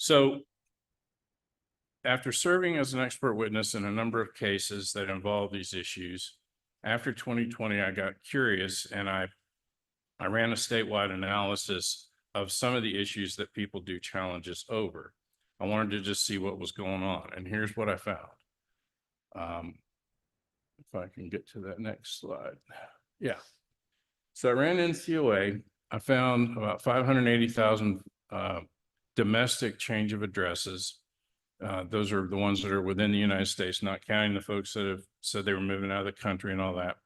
So after serving as an expert witness in a number of cases that involve these issues, after 2020, I got curious and I ran a statewide analysis of some of the issues that people do challenges over. I wanted to just see what was going on, and here's what I found. If I can get to that next slide. Yeah. So I ran NCOA. I found about 580,000 domestic change of addresses. Those are the ones that are within the United States, not counting the folks that have said they were moving out of the country and all that.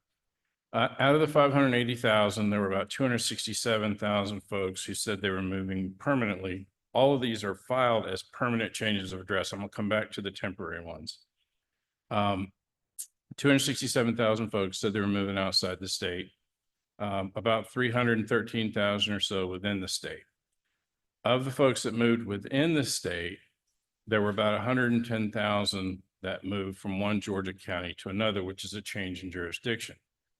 Out of the 580,000, there were about 267,000 folks who said they were moving permanently. All of these are filed as permanent changes of address. I'm gonna come back to the temporary ones. 267,000 folks said they were moving outside the state. About 313,000 or so within the state. Of the folks that moved within the state, there were about 110,000 that moved from one Georgia county to another, which is a change in jurisdiction.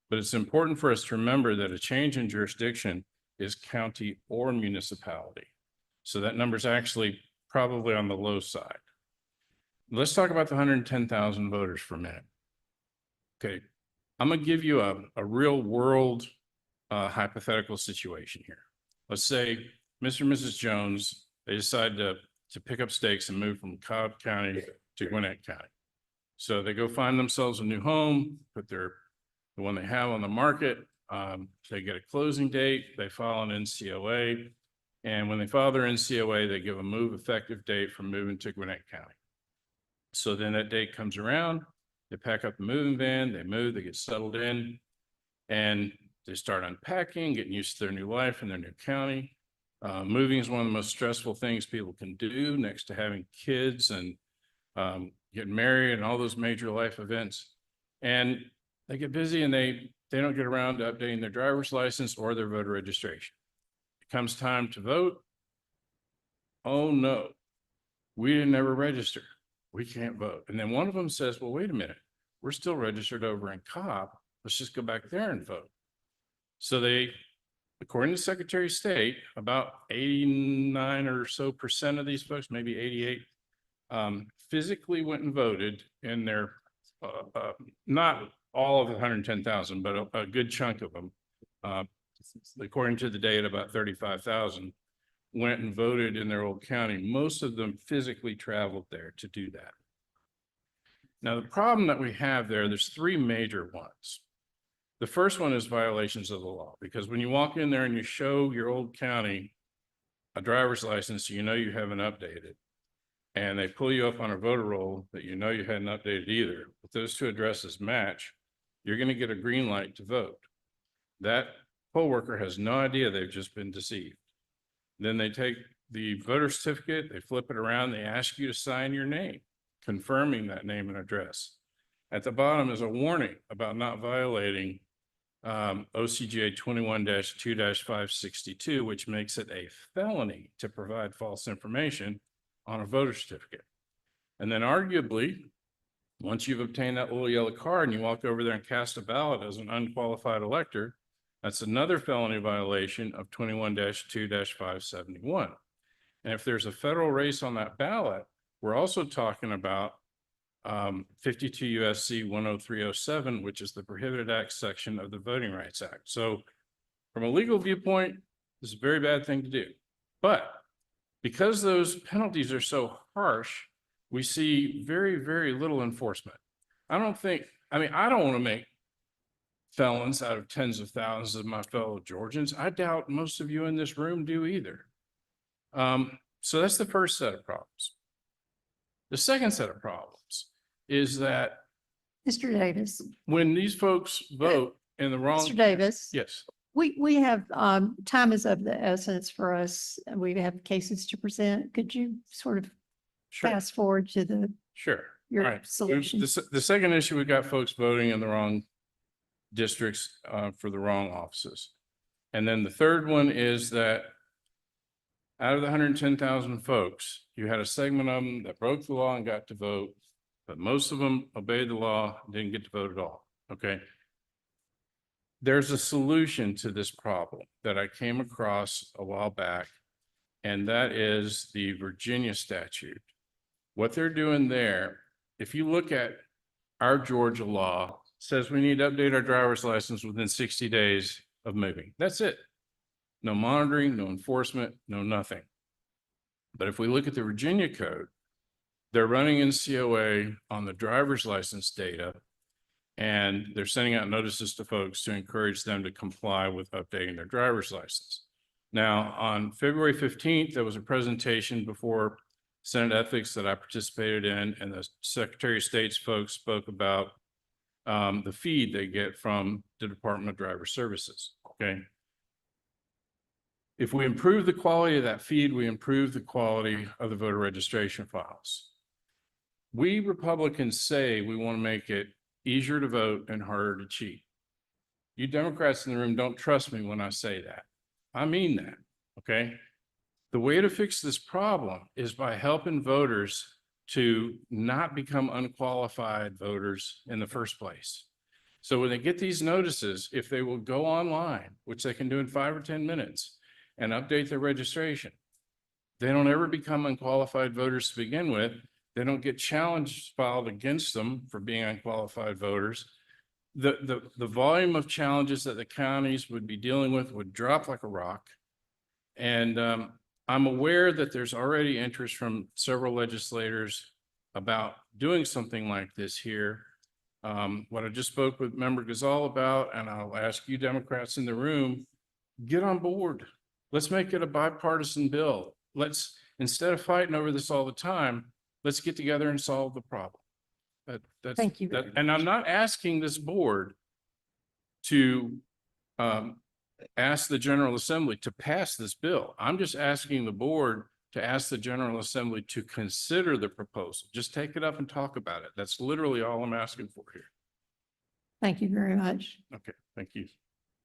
But it's important for us to remember that a change in jurisdiction is county or municipality. So that number is actually probably on the low side. Let's talk about the 110,000 voters for a minute. Okay, I'm gonna give you a real world hypothetical situation here. Let's say Mr. and Mrs. Jones, they decide to pick up stakes and move from Cobb County to Gwinnett County. So they go find themselves a new home, put the one they have on the market. They get a closing date, they file an NCOA. And when they file their NCOA, they give a move effective date for moving to Gwinnett County. So then that date comes around, they pack up the moving van, they move, they get settled in, and they start unpacking, getting used to their new life in their new county. Moving is one of the most stressful things people can do next to having kids and getting married and all those major life events. And they get busy and they don't get around to updating their driver's license or their voter registration. It comes time to vote. Oh no, we didn't ever register. We can't vote. And then one of them says, well, wait a minute, we're still registered over in Cobb. Let's just go back there and vote. So they, according to the Secretary of State, about 89% or so of these folks, maybe 88, physically went and voted in their, not all of the 110,000, but a good chunk of them, according to the data, about 35,000 went and voted in their old county. Most of them physically traveled there to do that. Now, the problem that we have there's three major ones. The first one is violations of the law, because when you walk in there and you show your old county a driver's license, you know you haven't updated, and they pull you up on a voter roll that you know you hadn't updated either. If those two addresses match, you're going to get a green light to vote. That poll worker has no idea they've just been deceived. Then they take the voter certificate, they flip it around, they ask you to sign your name, confirming that name and address. At the bottom is a warning about not violating OCGA 21-2-562, which makes it a felony to provide false information on a voter certificate. And then arguably, once you've obtained that little yellow card and you walk over there and cast a ballot as an unqualified elector, that's another felony violation of 21-2-571. And if there's a federal race on that ballot, we're also talking about 52 USC 10307, which is the Prohibited Acts section of the Voting Rights Act. So from a legal viewpoint, this is a very bad thing to do. But because those penalties are so harsh, we see very, very little enforcement. I don't want to make felons out of tens of thousands of my fellow Georgians. I doubt most of you in this room do either. So that's the first set of problems. The second set of problems is that Mr. Davis. when these folks vote in the wrong. Mr. Davis. Yes. We have, time is of the essence for us. We have cases to present. Could you sort of Sure. fast forward to Sure. your All right. solution? The second issue, we've got folks voting in the wrong districts for the wrong offices. And then the third one is that out of the 110,000 folks, you had a segment of them that broke the law and got to vote, but most of them obeyed the law and didn't get to vote at all. Okay. There's a solution to this problem that I came across a while back, and that is the Virginia statute. What they're doing there, if you look at our Georgia law, says we need to update our driver's license within 60 days of moving. That's it. No monitoring, no enforcement, no nothing. But if we look at the Virginia code, they're running in COA on the driver's license data, and they're sending out notices to folks to encourage them to comply with updating their driver's license. Now, on February 15th, there was a presentation before Senate Ethics that I participated in, and the Secretary of State's folks spoke about the feed they get from the Department of Driver Services, okay? If we improve the quality of that feed, we improve the quality of the voter registration files. We Republicans say we want to make it easier to vote and harder to cheat. You Democrats in the room don't trust me when I say that. I mean that, okay? The way to fix this problem is by helping voters to not become unqualified voters in the first place. So when they get these notices, if they will go online, which they can do in 5 or 10 minutes, and update their registration, they don't ever become unqualified voters to begin with. They don't get challenges filed against them for being unqualified voters. The volume of challenges that the counties would be dealing with would drop like a rock. And I'm aware that there's already interest from several legislators about doing something like this here. What I just spoke with Member Gazal about, and I'll ask you Democrats in the room, get on board. Let's make it a bipartisan bill. Let's, instead of fighting over this all the time, let's get together and solve the problem. Thank you very And I'm not asking this board to ask the General Assembly to pass this bill. I'm just asking the board to ask the General Assembly to consider the proposal. Just take it up and talk about it. That's literally all I'm asking for here. Thank you very much. Okay, thank you.